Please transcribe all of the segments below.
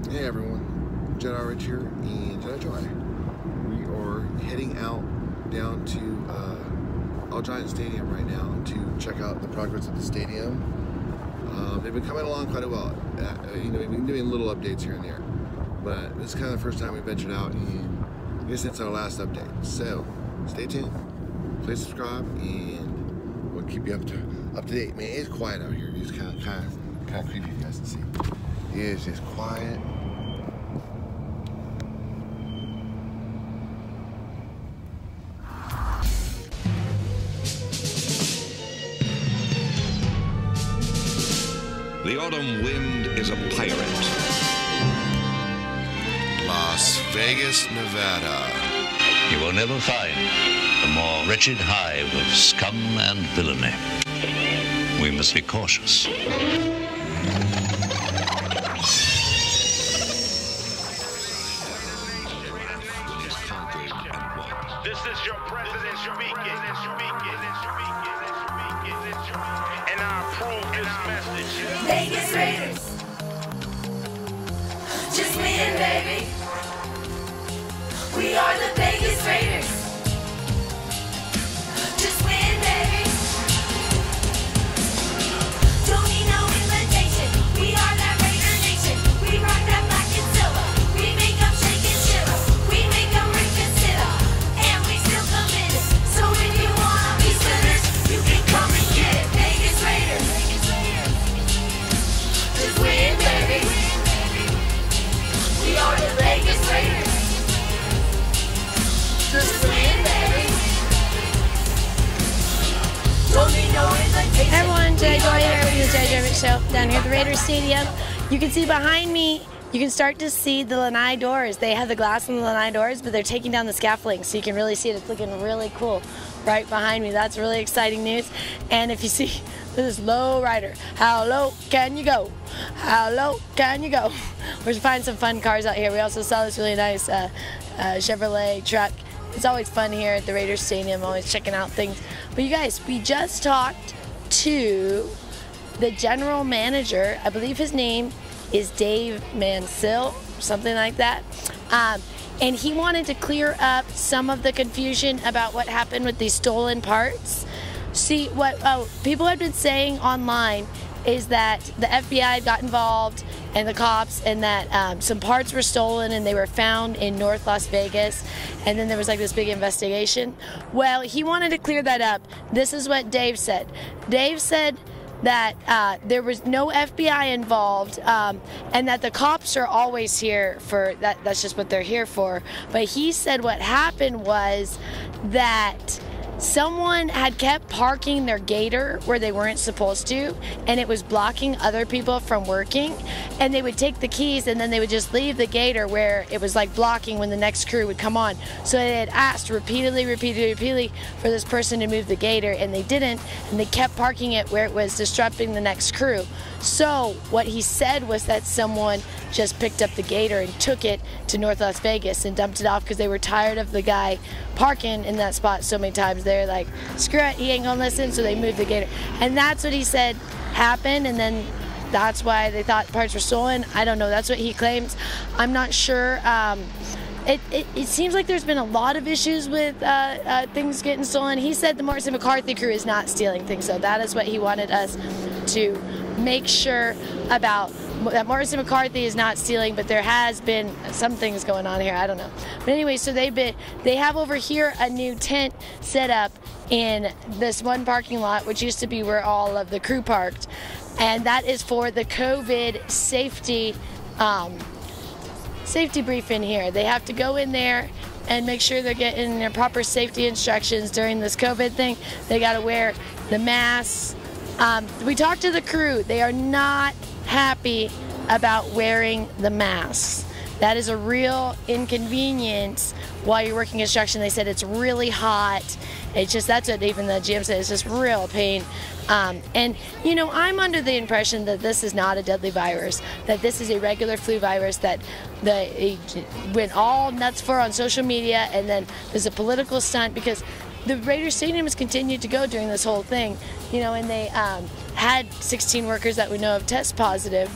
Hey everyone, Jedi here and Jedi Joy. We are heading out down to Allegiant Stadium right now to check out the progress of the stadium. They've been coming along quite a well. We've been doing little updates here and there, but this is kind of the first time we ventured out, and I guess it's our last update. So stay tuned, please subscribe, and we'll keep you up to date. Man, it's quiet out here. It's kind of creepy, you guys can see. It is just quiet. The autumn wind is a pirate. Las Vegas, Nevada. You will never find a more wretched hive of scum and villainy. We must be cautious. This is your president speaking. And I approve this message. Vegas Raiders. Just win, baby. We are the Vegas Raiders. Just win, baby. Don't need no invitation. We are that Raider Nation. We rock that black and silver. We make them shake and shiver. We make them reconsider. And we still committed. So if you wanna be sinners, you can come and get it. Vegas Raiders. Just win, baby. We are the Vegas Raiders. Just win, baby. Don't need no invitation. Hey everyone, Jedi Joy here from the Jedi Joy Show down here at the Raiders Stadium. You can see behind me, you can start to see the lanai doors. They have the glass on the lanai doors, but they're taking down the scaffolding, so you can really see it. It's looking really cool right behind me. That's really exciting news. And if you see this low rider, how low can you go? How low can you go? We're gonna find some fun cars out here. We also saw this really nice Chevrolet truck. It's always fun here at the Raiders Stadium, always checking out things. But you guys, we just talked to the general manager. I believe his name is Dave Mancell, something like that. And he wanted to clear up some of the confusion about what happened with these stolen parts. See, what people had been saying online is that the FBI got involved and the cops, and that some parts were stolen and they were found in North Las Vegas, and then there was like this big investigation. Well, he wanted to clear that up. This is what Dave said. Dave said that there was no FBI involved, and that the cops are always here for that. That's just what they're here for. But he said what happened was that someone had kept parking their gator where they weren't supposed to, and it was blocking other people from working, and they would take the keys and then they would just leave the gator where it was like blocking when the next crew would come on. So they had asked repeatedly for this person to move the gator, and they didn't, and they kept parking it where it was disrupting the next crew. So what he said was that someone just picked up the gator and took it to North Las Vegas and dumped it off because they were tired of the guy parking in that spot so many times. They're like, screw it, he ain't gonna listen, so they moved the gator. And that's what he said happened, and then that's why they thought parts were stolen. I don't know, that's what he claims. I'm not sure. It seems like there's been a lot of issues with things getting stolen. He said the Mortenson McCarthy crew is not stealing things, so that is what he wanted us to make sure about, that Mortenson McCarthy is not stealing, but there has been some things going on here. I don't know. But anyway, so they have over here a new tent set up in this one parking lot, which used to be where all of the crew parked, and that is for the COVID safety briefing here. They have to go in there and make sure they're getting their proper safety instructions during this COVID thing. They got to wear the masks. We talked to the crew. They are not happy about wearing the masks. That is a real inconvenience while you're working construction. They said it's really hot. It's just, that's what even the GM said, it's just real pain. And you know, I'm under the impression that this is not a deadly virus, that this is a regular flu virus that they went all nuts for on social media, and then there's a political stunt because the Raiders Stadium has continued to go during this whole thing, you know, and they had 16 workers that we know of test positive.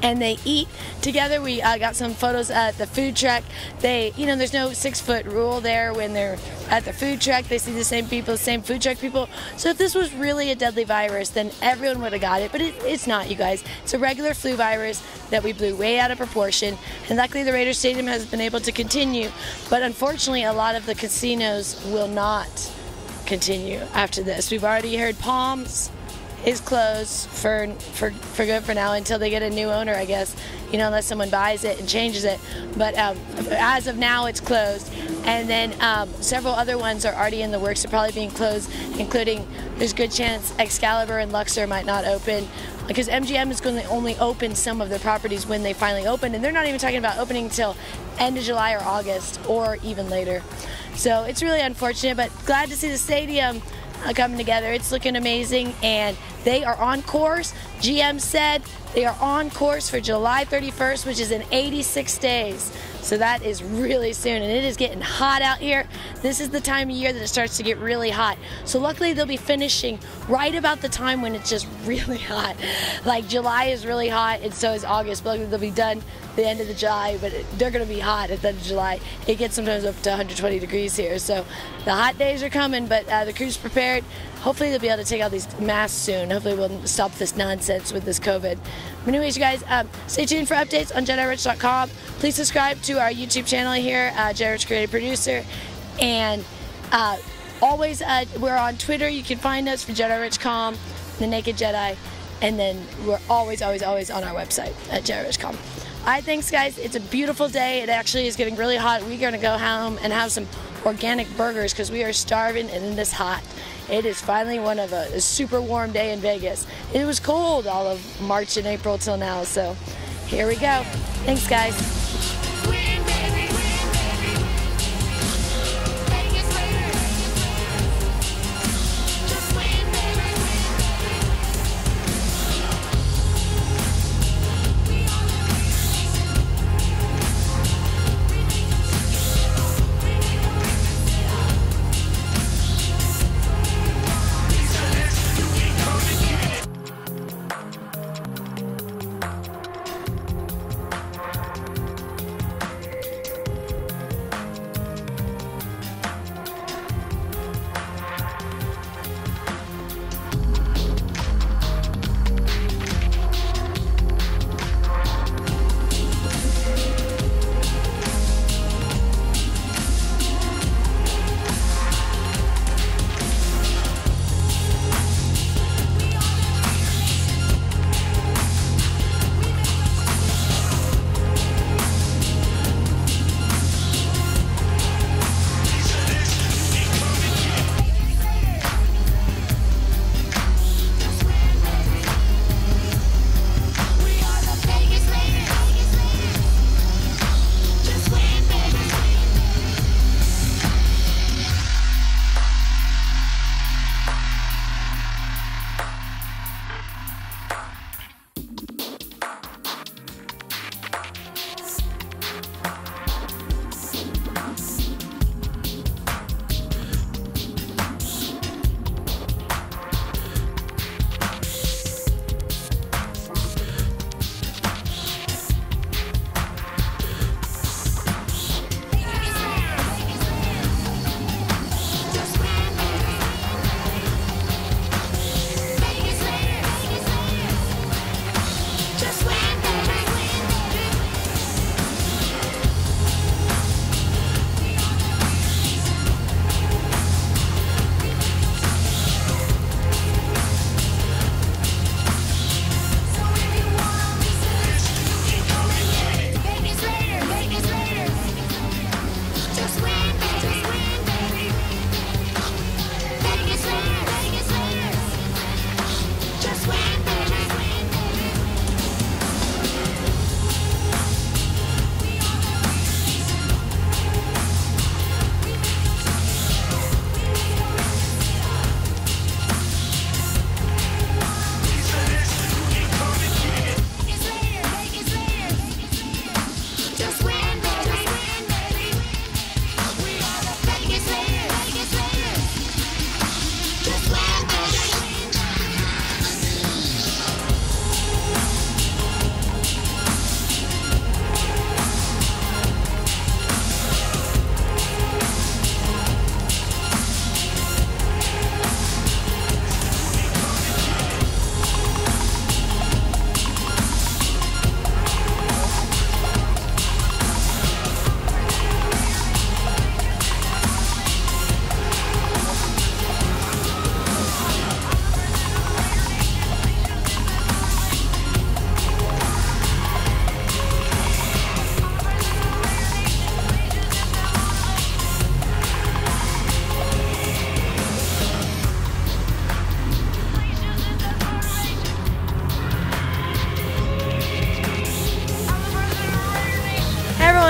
and they eat together. We got some photos at the food truck. They, you know, there's no 6-foot rule there when they're at the food truck. They see the same people, the same food truck people. So if this was really a deadly virus, then everyone would have got it. But it's not, you guys. It's a regular flu virus that we blew way out of proportion. And luckily the Raiders Stadium has been able to continue. But unfortunately, a lot of the casinos will not continue after this. We've already heard Palms is closed for good for now until they get a new owner, I guess, you know, unless someone buys it and changes it. But as of now, it's closed. And then several other ones are already in the works of probably being closed, including there's a good chance Excalibur and Luxor might not open, because MGM is going to only open some of their properties when they finally open, and they're not even talking about opening until end of July or August or even later. So it's really unfortunate, but glad to see the stadium coming together. It's looking amazing, and they are on course. GM said they are on course for July 31st, which is in 86 days. So that is really soon, and it is getting hot out here. This is the time of year that it starts to get really hot. So luckily they'll be finishing right about the time when it's just really hot. Like July is really hot, and so is August. But luckily they'll be done the end of the July, but they're going to be hot at the end of July. It gets sometimes up to 120 degrees here, so the hot days are coming, but the crew's prepared. Hopefully they'll be able to take out these masks soon. Hopefully we'll stop this nonsense with this COVID. But anyways, you guys, stay tuned for updates on JediRich.com. Please subscribe to our YouTube channel here, Jedi Rich Creative Producer, and always we're on Twitter. You can find us for JediRich.com, The Naked Jedi, and then we're always on our website at JediRich.com. All right, thanks, guys. It's a beautiful day. It actually is getting really hot. We're going to go home and have some organic burgers because we are starving and in this hot. It is finally one of a super warm day in Vegas. It was cold all of March and April till now, so here we go. Thanks, guys.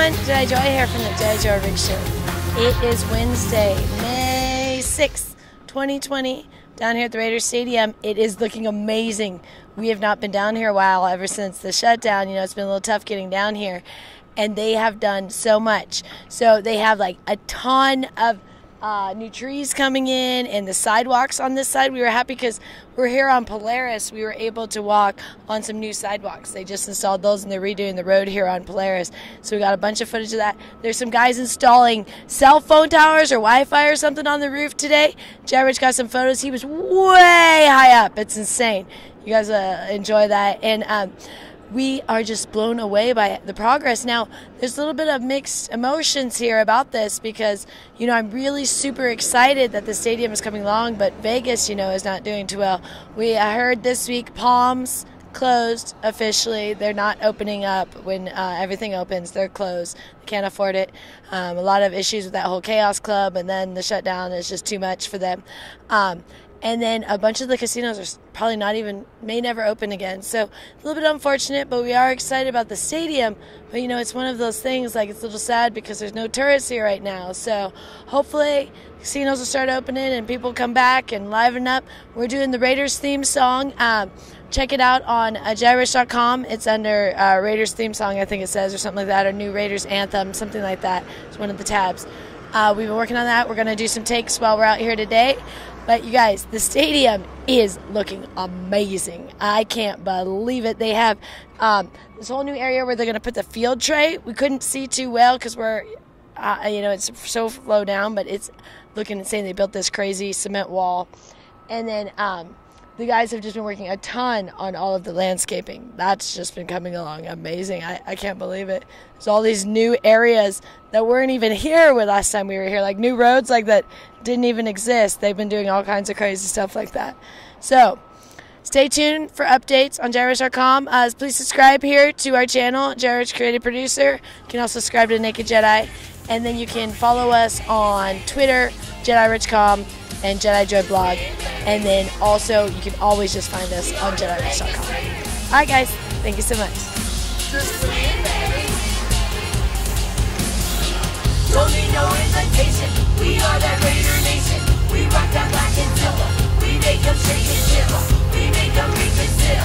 everyone, Jedi Joy here from the Jedi Joy Rig Show. It is Wednesday, May 6th, 2020, down here at the Raiders Stadium. It is looking amazing. We have not been down here a while ever since the shutdown. You know, it's been a little tough getting down here, and they have done so much. So they have like a ton of new trees coming in, and the sidewalks on this side. We were happy because we're here on Polaris. We were able to walk on some new sidewalks. They just installed those, and they're redoing the road here on Polaris. So we got a bunch of footage of that. There's some guys installing cell phone towers or Wi-Fi or something on the roof today. Jared got some photos. He was way high up. It's insane. You guys enjoy that. And we are just blown away by the progress. Now, there's a little bit of mixed emotions here about this because, you know, I'm really super excited that the stadium is coming along, but Vegas, you know, is not doing too well. I heard this week Palms closed officially. They're not opening up when everything opens. They're closed. They can't afford it. A lot of issues with that whole Chaos Club, and then the shutdown is just too much for them. And then a bunch of the casinos are probably may never open again. So a little bit unfortunate, but we are excited about the stadium. But, you know, it's one of those things, like, it's a little sad because there's no tourists here right now. So hopefully casinos will start opening and people come back and liven up. We're doing the Raiders theme song. Check it out on JediRich.com. It's under Raiders theme song, I think it says, or something like that, or new Raiders anthem, something like that. It's one of the tabs. We've been working on that. We're going to do some takes while we're out here today. But you guys, the stadium is looking amazing. I can't believe it. They have this whole new area where they're going to put the field tray. We couldn't see too well because we're, you know, it's so low down, but it's looking insane. They built this crazy cement wall. And then the guys have just been working a ton on all of the landscaping. That's just been coming along amazing. I can't believe it. There's all these new areas that weren't even here with last time we were here, like new roads like that didn't even exist. They've been doing all kinds of crazy stuff like that. So stay tuned for updates on JediRich.com. Please subscribe here to our channel, Jedi Rich Creative Producer. You can also subscribe to Naked Jedi. And then you can follow us on Twitter, JediRich.com, and Jedi Joy blog. And then also you can always just find us on JediRich.com. Alright guys, thank you so much. Don't need no invitation. We are that Raider Nation. We rock that black and silver. We make them shake and shiver. We make them reconsider.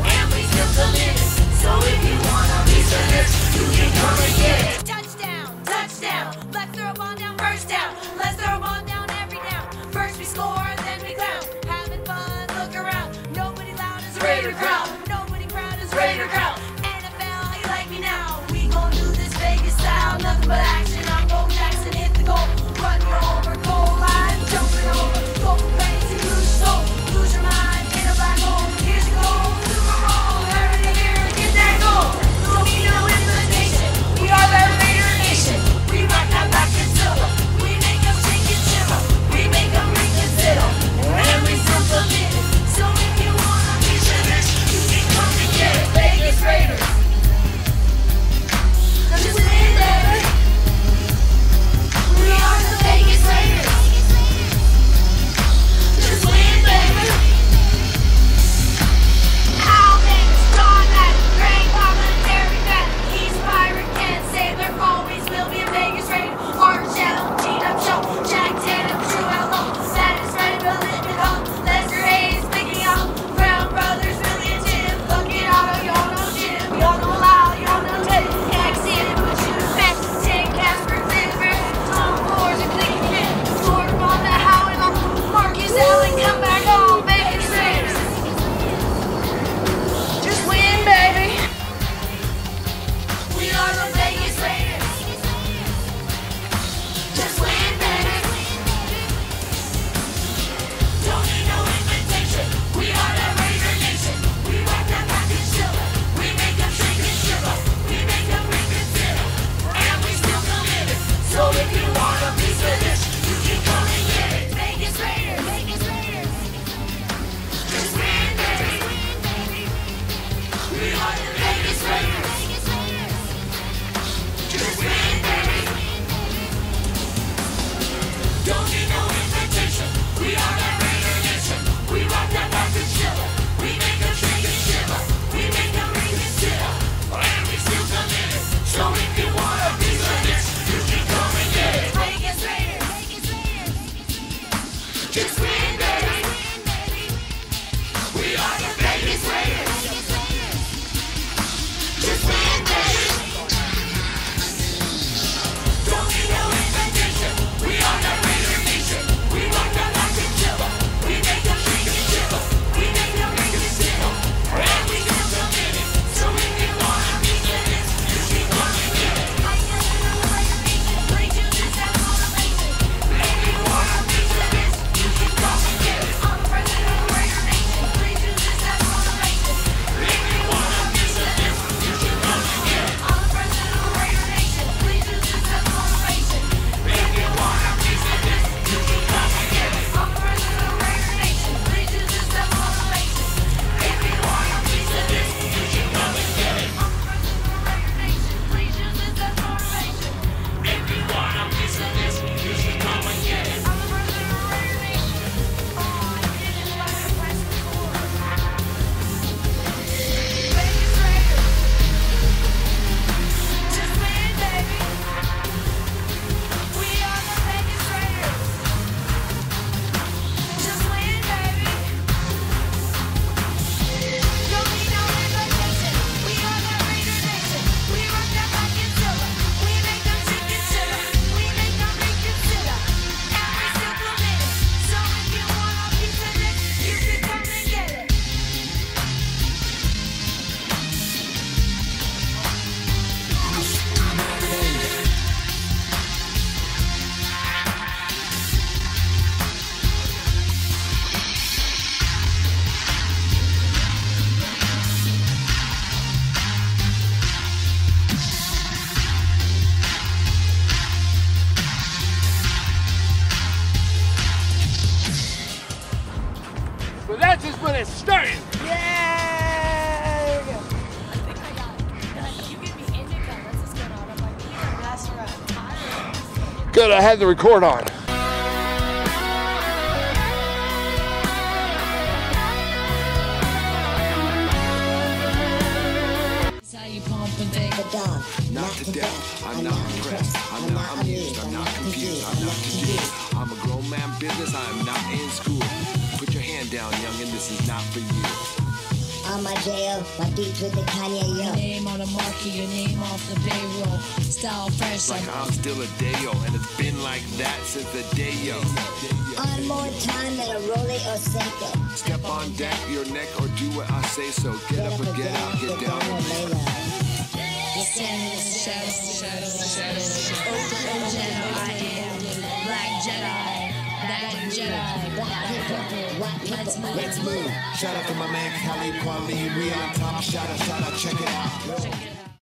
And we still committed. So if you wanna be so rich, you can come and get it. Touchdown, touchdown. Let's throw a ball down, first down. Let's throw a ball down every down. First we score, then we clown. Having fun, look around. Nobody loud as a Raider crowd. Nobody proud as Raider crowd. NFL, you like me now. We gon' do this Vegas style. Nothing but action. Jackson hit the goal, run you over, goal line, jumping over, go crazy, lose your soul, lose your mind, in a black hole, here's your goal, Super Bowl, everything here that I had the record on. Not to death, I'm not impressed, I'm not amused, I'm not confused, I'm not confused. I'm a grown man business, I'm not in school. Put your hand down, youngin', this is not for you. On my jail, my beats with the Kanye, yo. Your name on the market, your name off the payroll. Style fresh like I'm still a day-o, and it's been like that since the day-yo. On more time than a Rolly or Seiko. Step on deck, your neck, or do what I say so. Get up or get out, get down and lay low. Standing in the shadows. Oh, Jedi, I am Black Jedi. That Jedi. Black people, Let's move. Shout out to my man Khalid Kweli. We on top. Shout out, check it out.